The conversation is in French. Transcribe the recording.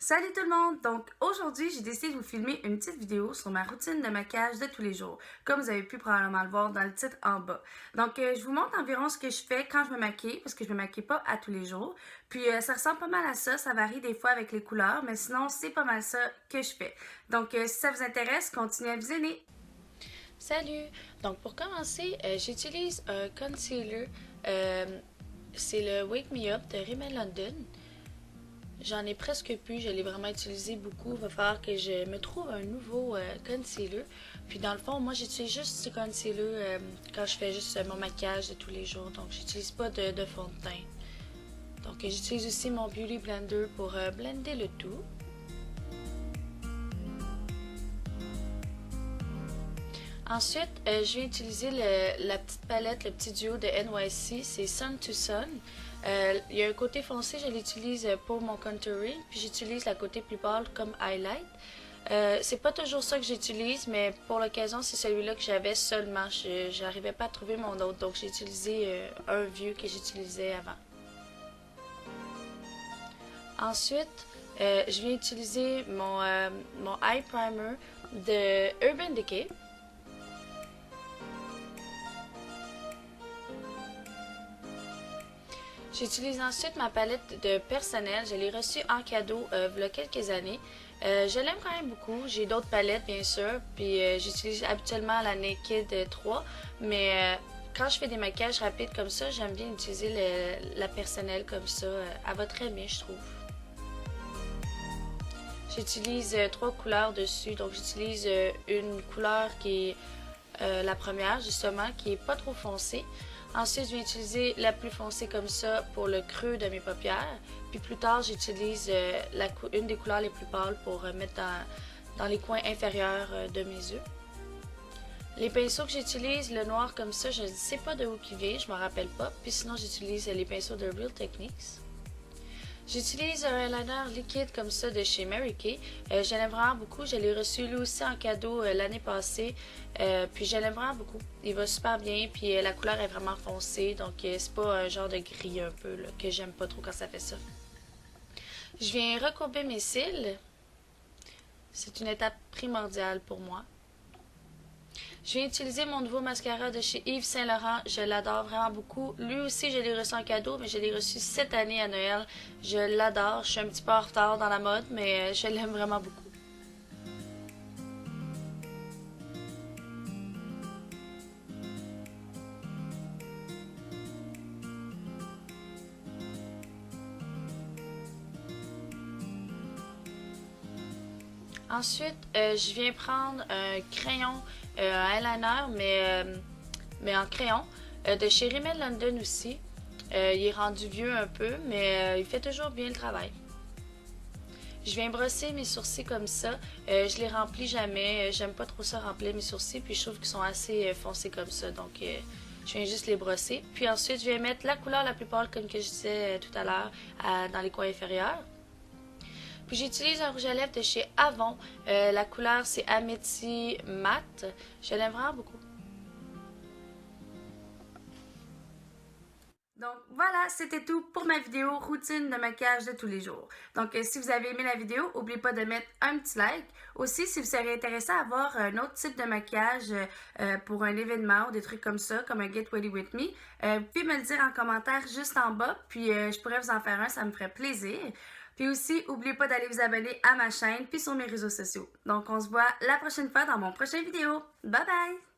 Salut tout le monde! Donc aujourd'hui, j'ai décidé de vous filmer une petite vidéo sur ma routine de maquillage de tous les jours, comme vous avez pu probablement le voir dans le titre en bas. Donc je vous montre environ ce que je fais quand je me maquille, parce que je me maquille pas à tous les jours. Puis ça ressemble pas mal à ça varie des fois avec les couleurs, mais sinon c'est pas mal ça que je fais. Donc si ça vous intéresse, continuez à visionner! Salut! Donc pour commencer, j'utilise un concealer. C'est le Wake Me Up de Rimmel London. J'en ai presque plus, je l'ai vraiment utilisé beaucoup. Il va falloir que je me trouve un nouveau concealer. Puis dans le fond, moi j'utilise juste ce concealer quand je fais juste mon maquillage de tous les jours. Donc j'utilise pas de fond de teint. Donc j'utilise aussi mon Beauty Blender pour blender le tout. Ensuite, je vais utiliser la petite palette, le petit duo de NYC, c'est Sun to Sun. Il y a un côté foncé, je l'utilise pour mon contouring, puis j'utilise la côté plus pâle comme highlight. C'est pas toujours ça que j'utilise, mais pour l'occasion, c'est celui-là que j'avais seulement. Je n'arrivais pas à trouver mon autre, donc j'ai utilisé un vieux que j'utilisais avant. Ensuite, je vais utiliser mon eye primer de Urban Decay. J'utilise ensuite ma palette de personnel. Je l'ai reçue en cadeau il y a quelques années. Je l'aime quand même beaucoup. J'ai d'autres palettes, bien sûr. Puis j'utilise habituellement la Naked 3. Mais quand je fais des maquillages rapides comme ça, j'aime bien utiliser la personnel comme ça. Elle va très bien, je trouve. J'utilise trois couleurs dessus. Donc j'utilise une couleur qui est la première, justement, qui est pas trop foncée. Ensuite, je vais utiliser la plus foncée comme ça pour le creux de mes paupières. Puis plus tard, j'utilise une des couleurs les plus pâles pour mettre dans les coins inférieurs de mes yeux. Les pinceaux que j'utilise, le noir comme ça, je ne sais pas de où il vient, je ne m'en rappelle pas. Puis sinon, j'utilise les pinceaux de Real Techniques. J'utilise un eyeliner liquide comme ça de chez Mary Kay. Je l'aime vraiment beaucoup. Je l'ai reçu lui aussi en cadeau l'année passée. Puis je l'aime vraiment beaucoup. Il va super bien. Puis la couleur est vraiment foncée. Donc c'est pas un genre de gris un peu là, que j'aime pas trop quand ça fait ça. Je viens recourber mes cils. C'est une étape primordiale pour moi. Je vais utiliser mon nouveau mascara de chez Yves Saint Laurent. Je l'adore vraiment beaucoup. Lui aussi, je l'ai reçu en cadeau, mais je l'ai reçu cette année à Noël. Je l'adore. Je suis un petit peu en retard dans la mode, mais je l'aime vraiment beaucoup. Ensuite, je viens prendre un crayon, un eyeliner, mais en crayon, de chez Rimmel London aussi. Il est rendu vieux un peu, mais il fait toujours bien le travail. Je viens brosser mes sourcils comme ça. Je les remplis jamais. J'aime pas trop ça remplir mes sourcils, puis je trouve qu'ils sont assez foncés comme ça. Donc, je viens juste les brosser. Puis ensuite, je vais mettre la couleur la plus pâle, comme que je disais tout à l'heure, dans les coins inférieurs. Puis j'utilise un rouge à lèvres de chez Avon. La couleur, c'est Amity Matte. Je l'aime vraiment beaucoup. Donc voilà, c'était tout pour ma vidéo routine de maquillage de tous les jours. Donc si vous avez aimé la vidéo, n'oubliez pas de mettre un petit like. Aussi, si vous serez intéressé à avoir un autre type de maquillage pour un événement ou des trucs comme ça, comme un Get Ready With Me, vous pouvez me le dire en commentaire juste en bas, puis je pourrais vous en faire un, ça me ferait plaisir. Puis aussi, n'oubliez pas d'aller vous abonner à ma chaîne puis sur mes réseaux sociaux. Donc on se voit la prochaine fois dans mon prochain vidéo. Bye bye!